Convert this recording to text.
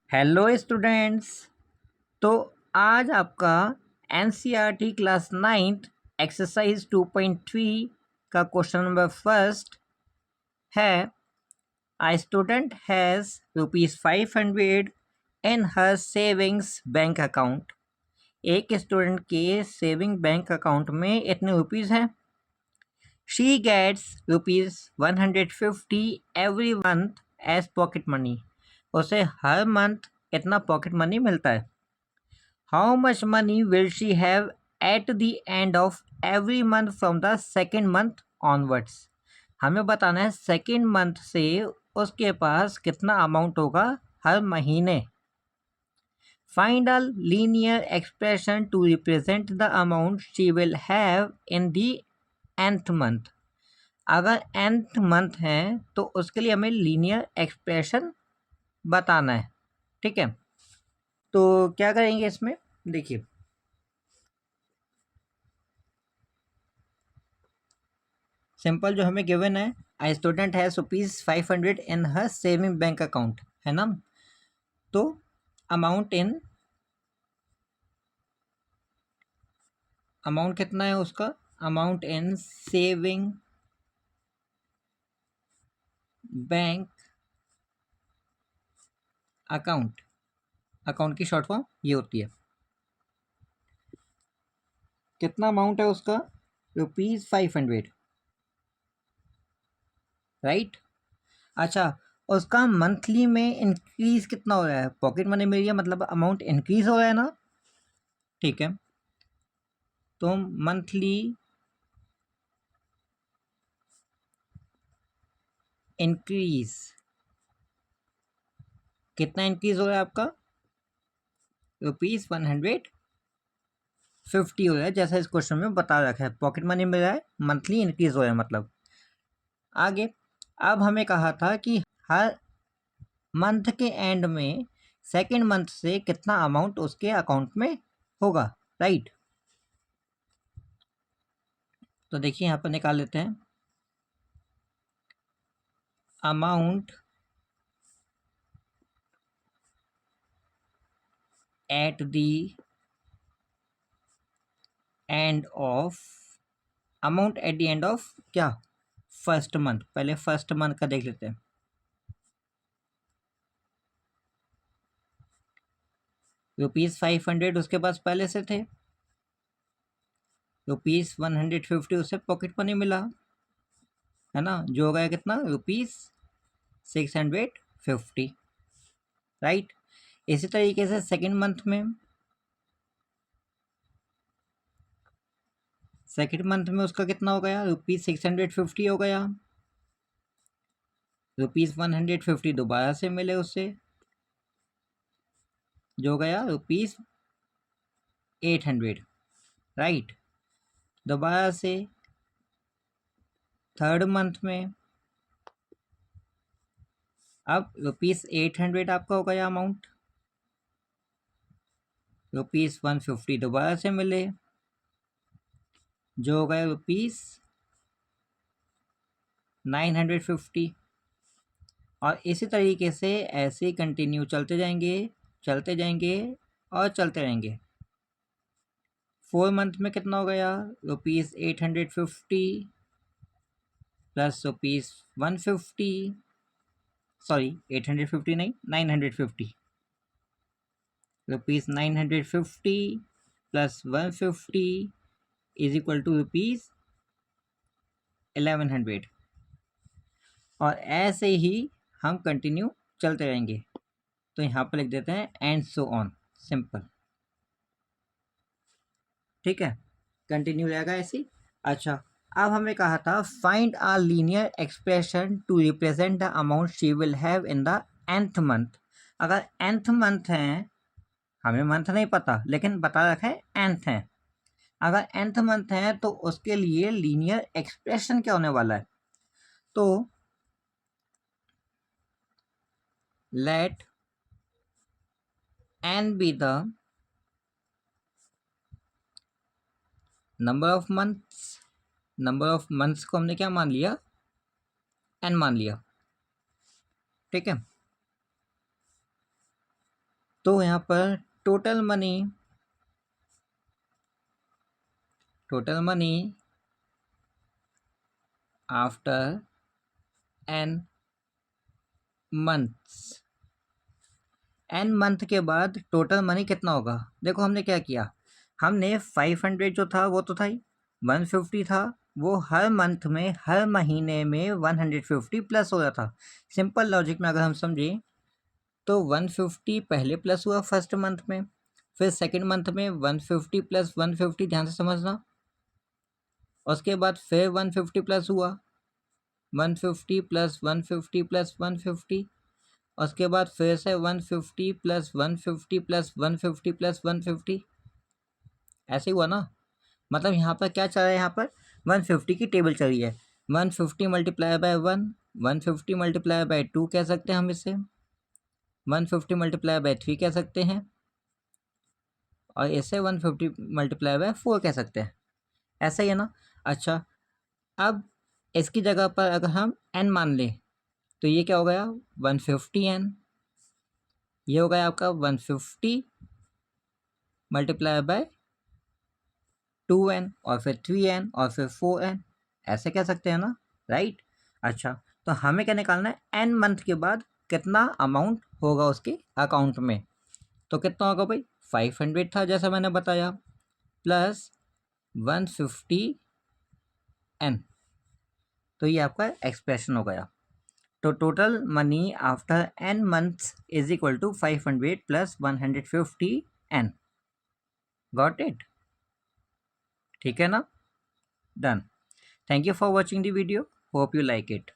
Hello students. तो आज आपका एनसीईआरटी क्लास 9th एक्सरसाइज 2.3 का क्वेश्चन नंबर फर्स्ट है। A student has ₹500 in her savings bank account. एक स्टूडेंट के सेविंग बैंक अकाउंट में इतने रुपीस हैं। She gets ₹150 every month as pocket money। उसे हर मंथ इतना पॉकेट मनी मिलता है। How much money will she have at the end of every month from the second month onwards? हमें बताना है सेकेंड मंथ से उसके पास कितना अमाउंट होगा हर महीने। Find a linear expression to represent the amount she will have in the nth month। अगर nth month है तो उसके लिए हमें लीनियर एक्सप्रेशन बताना है। ठीक है, तो क्या करेंगे इसमें, देखिए सिंपल जो हमें गिवन है, I student has ₹500 in her saving bank account, है ना। तो अमाउंट कितना है उसका, amount in saving bank account, account की शॉर्ट फॉर्म ये होती है। कितना अमाउंट है उसका, ₹500, राइट। अच्छा, उसका मंथली में इंक्रीज कितना हो रहा है, पॉकेट मनी मिल रही है मतलब अमाउंट इंक्रीज हो रहा है ना। ठीक है, तो मंथली इंक्रीज, कितना इंक्रीज हो रहा है आपका, ₹150 हो रहा है, जैसा इस क्वेश्चन में बता रखा है। पॉकेट मनी मिल रहा है, मंथली इंक्रीज हो रहा है मतलब। आगे, अब हमें कहा था कि हर मंथ के एंड में सेकेंड मंथ से कितना अमाउंट उसके अकाउंट में होगा, राइट। तो देखिए यहाँ पर निकाल लेते हैं। Amount at the end of, amount at the end of क्या, फर्स्ट मंथ। पहले फर्स्ट मंथ का देख लेते हैं। ₹500 उसके पास पहले से थे, ₹150 उससे पॉकेट मनी मिला, है ना, जो हो गया कितना, ₹650, राइट। इसी तरीके से सेकेंड मंथ में, उसका कितना हो गया, ₹650 हो गया। ₹150 दोबारा से मिले उससे, जो हो गया ₹800, राइट। दोबारा से थर्ड मंथ में, अब ₹800 आपका हो गया अमाउंट, ₹150 दोबारा से मिले, जो हो गया ₹950। और इसी तरीके से ऐसे कंटिन्यू चलते जाएंगे, चलते जाएंगे और चलते रहेंगे। 4 मंथ में कितना हो गया, ₹850 प्लस ₹150, सॉरी 850 नहीं, 950, ₹950 प्लस 150 इज इक्वल टू ₹1100। और ऐसे ही हम कंटिन्यू चलते रहेंगे। तो यहाँ पर लिख देते हैं एंड सो ऑन, सिंपल। ठीक है, कंटिन्यू रहेगा ऐसे। अच्छा, अब हमें कहा था find a linear expression to represent the amount she will have in the nth month. अगर nth मंथ है, हमें मंथ नहीं पता लेकिन बता रखा है nth है, अगर nth मंथ है तो उसके लिए लीनियर एक्सप्रेशन क्या होने वाला है। तो let n be the number of months, number of months को हमने क्या मान लिया, n मान लिया। ठीक है, तो यहाँ पर total money after n months, n month के बाद टोटल मनी कितना होगा। देखो हमने क्या किया, हमने 500 जो था वो तो था ही, 150 था वो हर मंथ में हर महीने में 150 प्लस हो रहा था। सिंपल लॉजिक में अगर हम समझें तो 150 पहले प्लस हुआ फर्स्ट मंथ में, फिर सेकंड मंथ में 150 प्लस 150, ध्यान से समझना। उसके बाद फिर 150 प्लस हुआ, 150 प्लस 150 प्लस 150, उसके बाद फिर से 150 प्लस 150 प्लस 150 प्लस 150, ऐसे ही हुआ ना। मतलब यहाँ पर क्या चल रहा है, यहाँ पर 150 की टेबल चल रही है। 150 मल्टीप्लाई बाय 1, 150 मल्टीप्लाई बाय 2 कह सकते हैं हम इसे, 150 मल्टीप्लाई बाय 3 कह सकते हैं, और इसे 150 मल्टीप्लाई बाय 4 कह सकते हैं। ऐसा ही है ना। अच्छा, अब इसकी जगह पर अगर हम n मान लें तो ये क्या हो गया, 150n। ये हो गया आपका 150 मल्टीप्लाई बाय 2n और फिर 3n और फिर 4n, ऐसे कह सकते हैं ना, राइट। अच्छा, तो हमें क्या निकालना है, n मंथ के बाद कितना अमाउंट होगा उसके अकाउंट में। तो कितना होगा भाई, 500 था जैसा मैंने बताया, प्लस 150n। तो ये आपका एक्सप्रेशन हो गया। तो total money after n months is equal to 500 plus 150n। Got it, ठीक है ना, done. Thank you for watching the video, hope you like it.